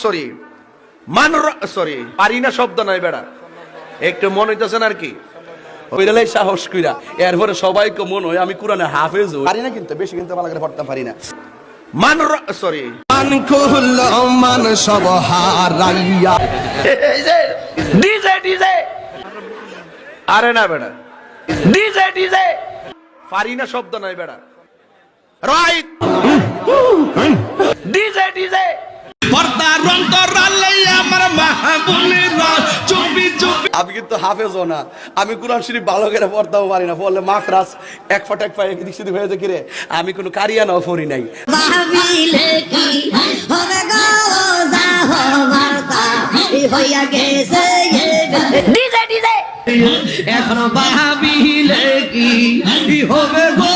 Sorry sorry পারি না শব্দ নাই বেড়া, একটু মন হইতেছেন আর কি ওইটাই সাহস কইরা এরপরে সবাইকে মন হয় আমি কোরআনে হাফেজ হই, পারি না কিন্তু বেশি কিন্তু ভালো করে পড়তে পারি না। সরি মান কুল মান সব হারাইয়া ডিজে ডিজে আরে না বেড়া ডিজে ডিজে পারি না শব্দ নাই বেড়া, রাইট ডিজে ডিজে আমি কিন্তু হাফেজও না, আমি কোরআন শরীফ ভালো করে পড়তেও পারি না, বললে মাখরাজ এক ফট এক পায়ে এদিক সেদিক হয়ে যায়, আমি কোনো কারিয়ানাও পড়ি নাই। এখনো ভাবিলে কি হবে গো